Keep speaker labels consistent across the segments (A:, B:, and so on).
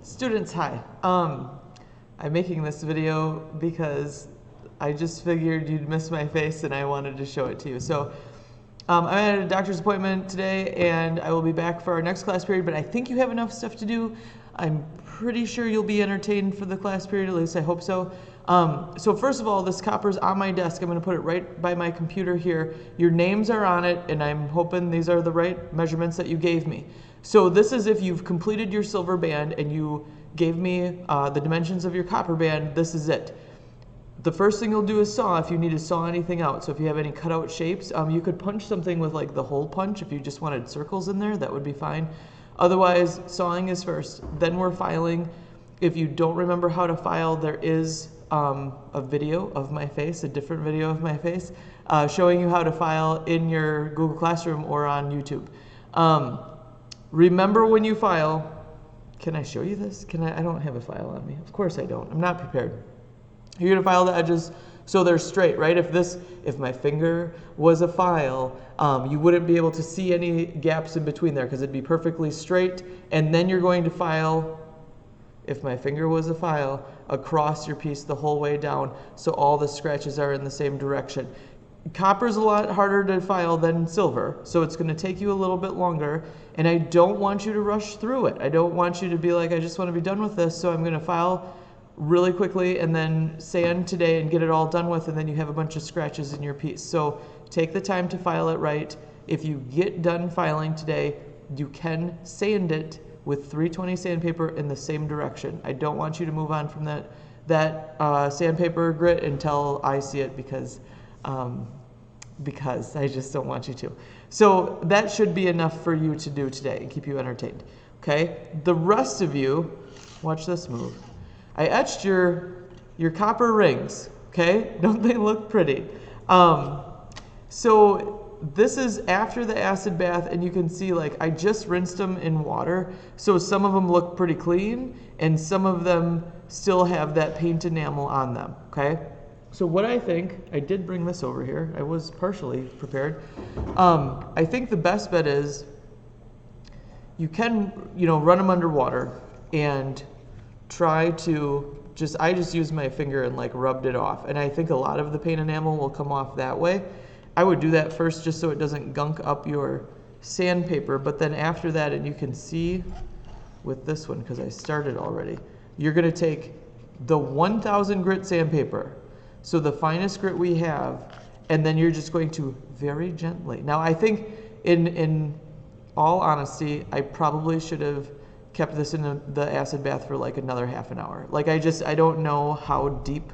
A: Students, hi. I'm making this video because I just figured you'd miss my face and I wanted to show it to you. So I'm at a doctor's appointment today and I will be back for our next class period, but I think you have enough stuff to do. I'm pretty sure you'll be entertained for the class period, at least I hope so. So first of all, this copper's on my desk. I'm going to put it right by my computer here. Your names are on it, and I'm hoping these are the right measurements that you gave me. So this is if you've completed your silver band and you gave me the dimensions of your copper band, this is it. The first thing you'll do is saw if you need to saw anything out. So if you have any cutout shapes, you could punch something with like the hole punch. If you just wanted circles in there, that would be fine. Otherwise, sawing is first, then we're filing. If you don't remember how to file, there is a video of my face, a different video of my face, showing you how to file in your Google Classroom or on YouTube. Remember when you file, can I show you this? I don't have a file on me. Of course I don't. I'm not prepared. You're gonna file the edges so they're straight, right? If my finger was a file, you wouldn't be able to see any gaps in between there because it'd be perfectly straight. And then you're going to file, if my finger was a file, across your piece the whole way down so all the scratches are in the same direction. Copper's a lot harder to file than silver, so it's going to take you a little bit longer, and I don't want you to rush through it. I don't want you to be like, I just want to be done with this, so I'm going to file really quickly and then sand today and get it all done with, and then you have a bunch of scratches in your piece. So take the time to file it right. If you get done filing today, you can sand it with 320 sandpaper in the same direction. I don't want you to move on from that sandpaper grit until I see it because I just don't want you to. So that should be enough for you to do today and keep you entertained. Okay? The rest of you, watch this move. I etched your copper rings. Okay? Don't they look pretty? So this is after the acid bath, and you can see like I just rinsed them in water, so some of them look pretty clean and some of them still have that paint enamel on them. Okay, so what I think, I did bring this over here, I was partially prepared. I think the best bet is you can run them under water and try to I just used my finger and like rubbed it off, and I think a lot of the paint enamel will come off that way. I would do that first just so it doesn't gunk up your sandpaper, but then after that, and you can see with this one, because I started already, you're going to take the 1000 grit sandpaper, so the finest grit we have, and then you're just going to very gently. Now I think in all honesty, I probably should have kept this in the acid bath for like another half an hour. Like I don't know how deep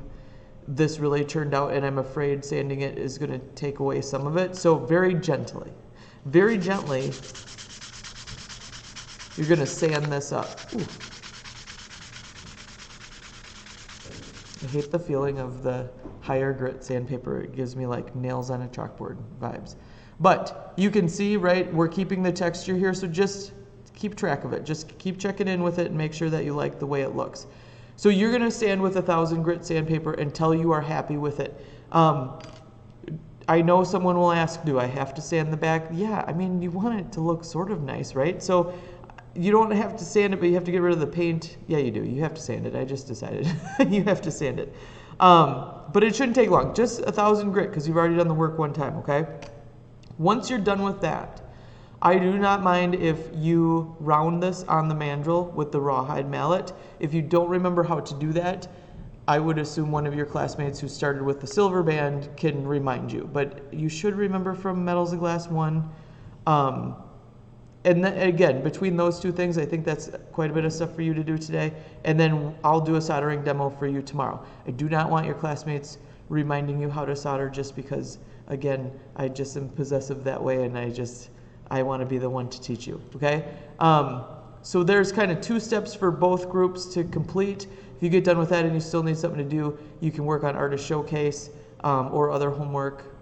A: this really turned out, and I'm afraid sanding it is going to take away some of it. So very gently, you're going to sand this up. Ooh. I hate the feeling of the higher grit sandpaper. It gives me like nails on a chalkboard vibes. But you can see, right, we're keeping the texture here, so just keep track of it. Just keep checking in with it and make sure that you like the way it looks. So you're going to sand with 1000 grit sandpaper until you are happy with it. I know someone will ask, do I have to sand the back? Yeah, I mean, you want it to look sort of nice, right? So you don't have to sand it, but you have to get rid of the paint. Yeah, you do. You have to sand it. I just decided. You have to sand it. But it shouldn't take long. Just 1000 grit because you've already done the work one time, okay? Once you're done with that, I do not mind if you round this on the mandrel with the rawhide mallet. If you don't remember how to do that, I would assume one of your classmates who started with the silver band can remind you. But you should remember from Metals and Glass 1. And then, again, between those two things, I think that's quite a bit of stuff for you to do today. And then I'll do a soldering demo for you tomorrow. I do not want your classmates reminding you how to solder just because, again, I just am possessive that way, and I want to be the one to teach you, okay? So there's kind of 2 steps for both groups to complete. If you get done with that and you still need something to do, you can work on Artist Showcase or other homework,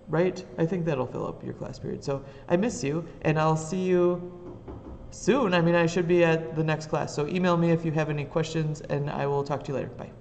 A: right? I think that'll fill up your class period. So I miss you, and I'll see you soon. I mean, I should be at the next class. So email me if you have any questions, and I will talk to you later. Bye.